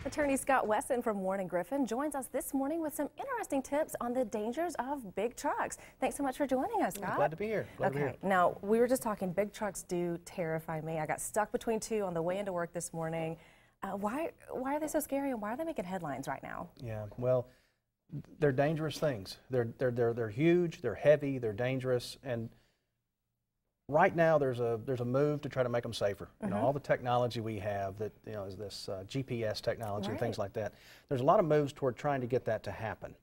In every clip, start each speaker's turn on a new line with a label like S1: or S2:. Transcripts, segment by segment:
S1: Attorney Scott Wesson from Warren and Griffin joins us this morning with some interesting tips on the dangers of big trucks. Thanks so much for joining us, Scott.
S2: Glad to be here.
S1: Now, we were just talking, big trucks do terrify me. I got stuck between two on the way into work this morning. Why are they so scary, and why are they making headlines right now?
S2: Yeah, well, they're dangerous things. They're huge, they're heavy, they're dangerous, and right now there's a move to try to make them safer. You know, all the technology we have that, you know, is this GPS technology and things like that. There's a lot of moves toward trying to get that to happen.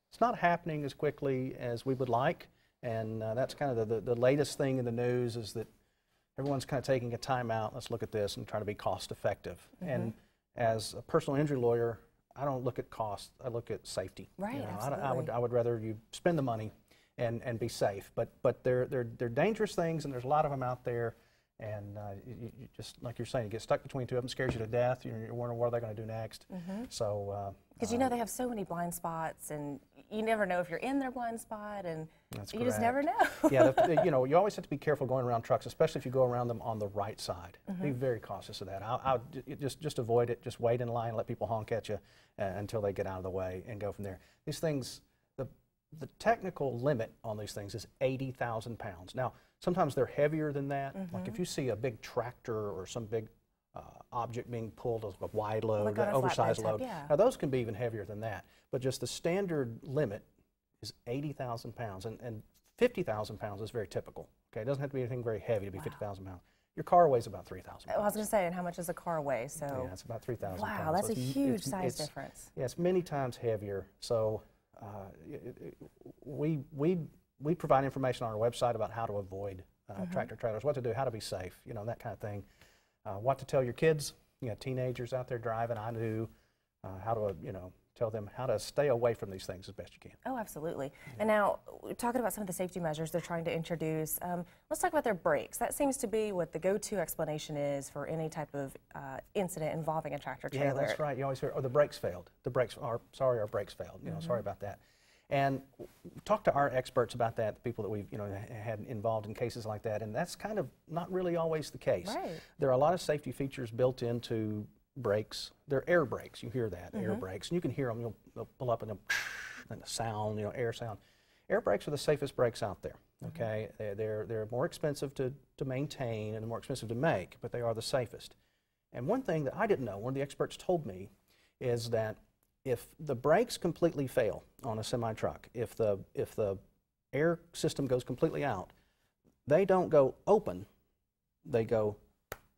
S2: It's not happening as quickly as we would like, and that's kind of the latest thing in the news is that everyone's kind of taking a time out. Let's look at this and try to be cost effective. And as a personal injury lawyer, I don't look at cost, I look at safety.
S1: Right,
S2: you know,
S1: absolutely.
S2: I would rather you spend the money and be safe. But they're dangerous things, and there's a lot of them out there. And you just, like you're saying, you get stuck between two of them, scares you to death. You're wondering what are they going to do next. So
S1: because you know they have so many blind spots, and you never know if you're in their blind spot, and you just never know.
S2: Yeah, you know, you always have to be careful going around trucks, especially if you go around them on the right side. Be very cautious of that. I'll just avoid it. Just wait in line, and let people honk at you until they get out of the way, and go from there. These things, the technical limit on these things is 80,000 pounds. Now, sometimes they're heavier than that. Like if you see a big tractor or some big object being pulled, a wide load, an oversized load, now those can be even heavier than that. But just the standard limit is 80,000 pounds, and 50,000 pounds is very typical. Okay, it doesn't have to be anything very heavy to be 50,000 pounds. Your car weighs about 3,000 pounds.
S1: I was going to say, and how much does a car weigh? So
S2: yeah, it's about 3,000 pounds.
S1: Wow, that's a huge size difference.
S2: Yeah, it's many times heavier. So we provide information on our website about how to avoid tractor trailers, what to do, how to be safe, you know, that kind of thing. What to tell your kids, you know, teenagers out there driving. I knew how to, you know, tell them how to stay away from these things as best you can.
S1: Oh, absolutely. And now, talking about some of the safety measures they're trying to introduce, let's talk about their brakes. That seems to be what the go-to explanation is for any type of incident involving a tractor trailer.
S2: Yeah, that's right. You always hear, oh, the brakes failed. The brakes are, sorry, our brakes failed. You know, sorry about that. And talk to our experts about that, the people that we've, you know, had involved in cases like that, and that's kind of not really always the case.
S1: Right.
S2: There are a lot of safety features built into brakes. They're air brakes. You hear that, air brakes, and you can hear them. They'll pull up and the sound, you know, air sound. Air brakes are the safest brakes out there. Okay, they're more expensive to maintain and more expensive to make, but they are the safest. And one thing that I didn't know, one of the experts told me, is that if the brakes completely fail on a semi-truck, if the air system goes completely out, they don't go open, they go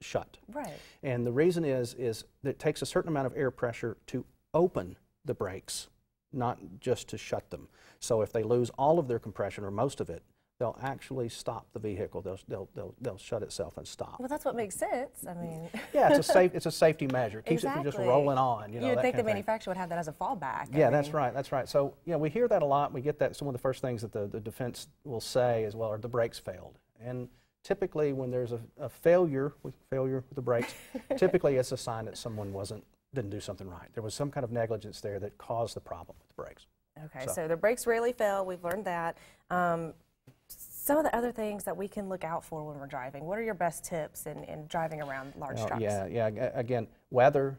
S2: shut.
S1: Right.
S2: And the reason is that it takes a certain amount of air pressure to open the brakes, not just to shut them. So if they lose all of their compression or most of it, they'll actually stop the vehicle. They'll shut itself and stop.
S1: Well, that's what makes sense. I mean,
S2: yeah, it's a safety measure. It keeps it from just rolling on. You know,
S1: you'd think the manufacturer would have that as a fallback.
S2: Yeah, that's right. That's right. So you know, we hear that a lot. We get that. Some of the first things that the defense will say as well are the brakes failed. And typically, when there's a failure with the brakes, typically it's a sign that someone didn't do something right. There was some kind of negligence there that caused the problem with the brakes.
S1: Okay, so the brakes rarely fail. We've learned that. Some of the other things that we can look out for when we're driving. What are your best tips in driving around large trucks?
S2: Yeah. Again, weather.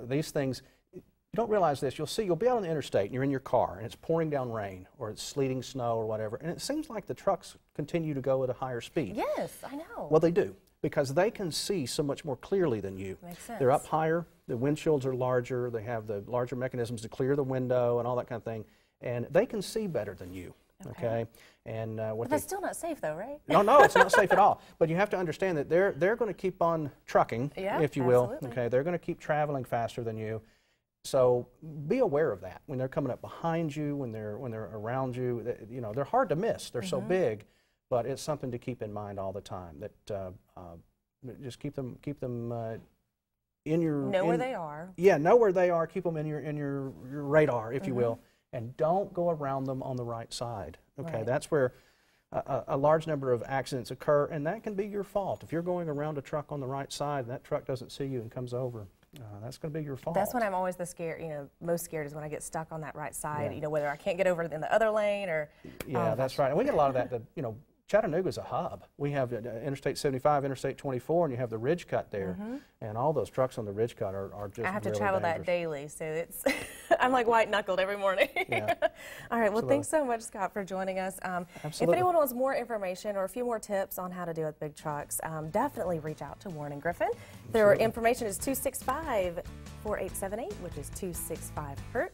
S2: These things. You don't realize this. You'll be out on the interstate and you're in your car and it's pouring down rain or it's sleeting snow or whatever, and it seems like the trucks continue to go at a higher speed.
S1: Yes, I know.
S2: Well, they do, because they can see so much more clearly than you.
S1: Makes sense.
S2: They're up higher. The windshields are larger. They have the larger mechanisms to clear the window and all that kind of thing, and they can see better than you. Okay, and
S1: but that's still not safe, though, right?
S2: No, it's not safe at all. But you have to understand that they're going to keep on trucking, if you will.
S1: Absolutely.
S2: Okay, they're going to keep traveling faster than you. So be aware of that when they're coming up behind you, when they're around you. You know, they're hard to miss. They're so big, but it's something to keep in mind all the time. That just keep them in your
S1: where they are.
S2: Yeah, know where they are. Keep them in your radar, if you will. And don't go around them on the right side. Okay,
S1: Right.
S2: That's where a large number of accidents occur, and that can be your fault. If you're going around a truck on the right side and that truck doesn't see you and comes over, that's going to be your fault.
S1: That's when I'm always most scared is when I get stuck on that right side. You know, whether I can't get over in the other lane or.
S2: Yeah, that's right. And we get a lot of that. Chattanooga's a hub. We have Interstate 75, Interstate 24, and you have the ridge cut there. And all those trucks on the ridge cut are just
S1: I have
S2: really
S1: to travel
S2: dangerous.
S1: that daily, so it's I'm like white-knuckled every morning.
S2: Yeah.
S1: All right, well,
S2: Absolutely.
S1: thanks so much, Scott, for joining us. If
S2: Absolutely.
S1: anyone wants more information or a few more tips on how to deal with big trucks, definitely reach out to Warren and Griffin. Their information is 265-4878, which is 265-HURT.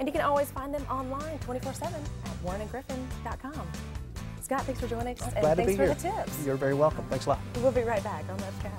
S1: And you can always find them online 24/7 at warrenandgriffin.com. Scott, thanks for joining us, and
S2: Glad to
S1: thanks
S2: be
S1: for
S2: here.
S1: the tips.
S2: You're very welcome. Thanks a lot.
S1: We'll be right back on Let's Go.